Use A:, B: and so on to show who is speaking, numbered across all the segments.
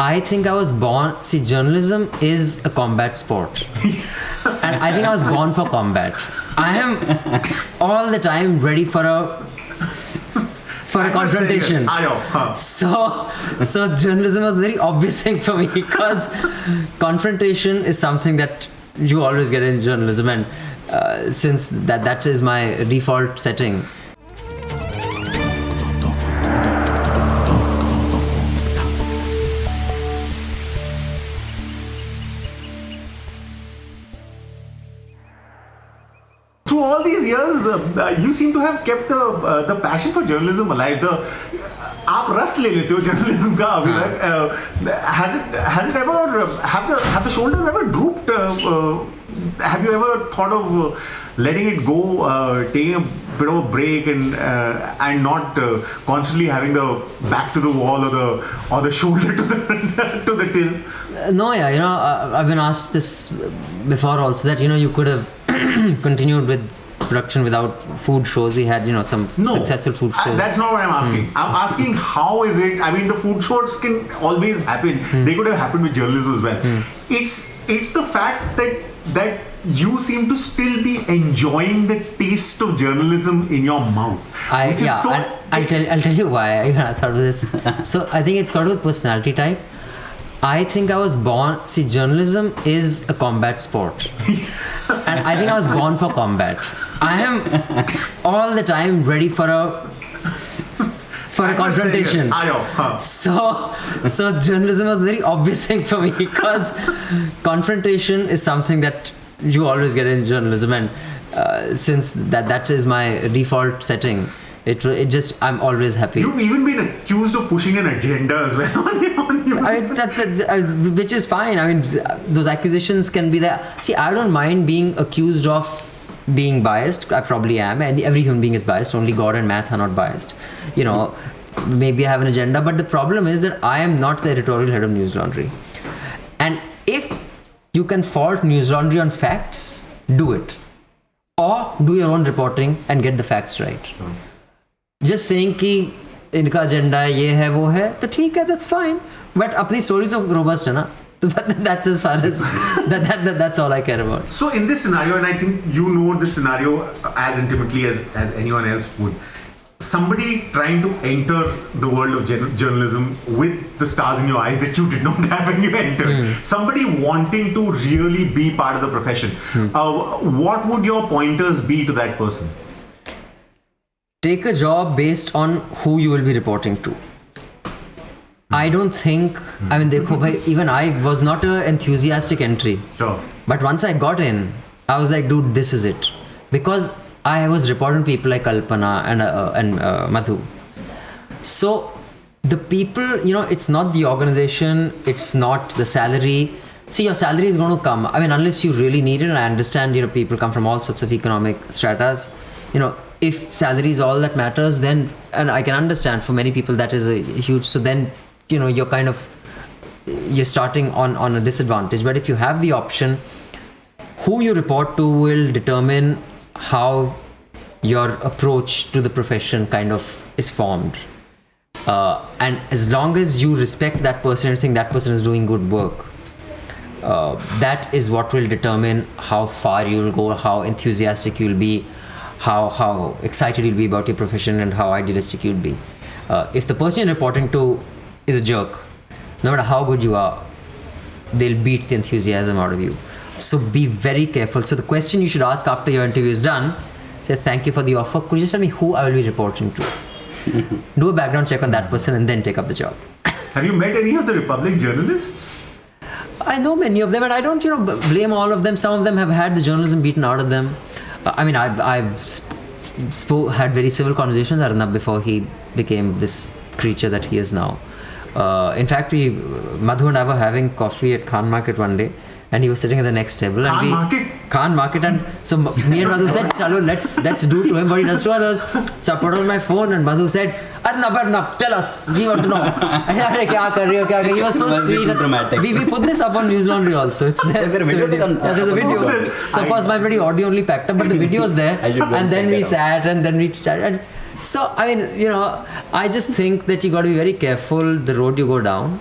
A: I think I was born. See, journalism is a combat sport, and I think I was born for combat. I am all the time ready for a confrontation.
B: I know. Huh.
A: So journalism was very obvious thing for me because confrontation is something that you always get in journalism, and since that is my default setting.
B: Through all these years, you seem to have kept the passion for journalism alive. आप रस ले लेते हो journalism का अभी तक. Has it ever have the shoulders ever drooped? Have you ever thought of letting it go, taking a bit of a break, and not constantly having the back to the wall or the shoulder to the till?
A: No, yeah, I've been asked this before also that you could have continued with production without food shows. We had some successful food shows.
B: That's not what I'm asking. I'm asking how is it? I mean, the food shows can always happen. They could have happened with journalism as well. It's the fact that you seem to still be enjoying the taste of journalism in your mouth.
A: I'll tell you why I thought of this. So I think it's got to do with personality type. I think I was born. See, journalism is a combat sport, and I think I was born for combat. I am all the time ready for a confrontation.
B: I know. Huh.
A: So journalism was very obvious thing for me because confrontation is something that you always get in journalism, and since that is my default setting, it just I'm always happy.
B: You've even been accused of pushing an agenda as well on
A: which is fine. I mean, those accusations can be there. See, I don't mind being accused of being biased. I probably am, and every human being is biased. Only God and math are not biased. Maybe I have an agenda, but the problem is that I am not the editorial head of Newslaundry. And if you can fault Newslaundry on facts, do it. Or do your own reporting and get the facts right.
B: Sure.
A: Just saying कि इनका agenda है, ये है, वो है, तो ठीक है, that's fine. But अपनी stories of robust है ना. That's as far as that's all I care about.
B: So in this scenario, and I think you know this scenario as intimately as anyone else would, somebody trying to enter the world of journalism with the stars in your eyes that you did not have when you entered, somebody wanting to really be part of the profession, what would your pointers be to that person?
A: Take a job based on who you will be reporting to. I don't think, I mean, even I was not an enthusiastic entry.
B: Sure.
A: But once I got in, I was like, dude, this is it. Because I was reporting people like Kalpana and Madhu. So the people, it's not the organization, it's not the salary. See, your salary is going to come. I mean, unless you really need it, and I understand, people come from all sorts of economic stratas. If salary is all that matters, then, and I can understand for many people that is a huge, so then, you're starting on a disadvantage. But if you have the option, who you report to will determine how your approach to the profession kind of is formed. And as long as you respect that person and think that person is doing good work, that is what will determine how far you will go, how enthusiastic you'll be, how excited you'll be about your profession, and how idealistic you'll be. If the person you're reporting to is a jerk, no matter how good you are, they'll beat the enthusiasm out of you. So be very careful. So the question you should ask after your interview is done, say, thank you for the offer. Could you just tell me who I will be reporting to? Do a background check on that person and then take up the job.
B: Have you met any of the Republic journalists?
A: I know many of them, and I don't, blame all of them. Some of them have had the journalism beaten out of them. I mean, I've had very civil conversations with Arnab before he became this creature that he is now. In fact, Madhu and I were having coffee at Khan Market one day, and he was sitting at the next table. Khan Market, and so me and Madhu said, "Chalo, let's do to him what he does to others." So I put on my phone, and Madhu said, "Arnab, tell us. We want to know." And I said, "Kya kar rahe ho, kya?" He was so sweet. We put this up on Newslaundry also. It's there.
C: Is there a video?
A: Yeah, there's a video. So of course, my audio only packed up, but the video is there. And then we sat, and then we chatted. So, I mean, I just think that you got to be very careful the road you go down.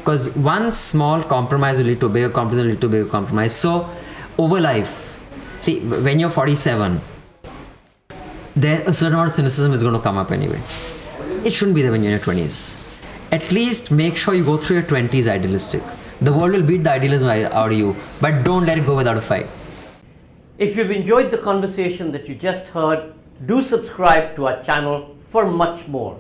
A: Because one small compromise will lead to a bigger compromise, will lead to a bigger compromise. So over life, see, when you're 47, there a certain amount of cynicism is going to come up anyway. It shouldn't be there when you're in your 20s. At least make sure you go through your 20s idealistic. The world will beat the idealism out of you, but don't let it go without a fight.
C: If you've enjoyed the conversation that you just heard, do subscribe to our channel for much more.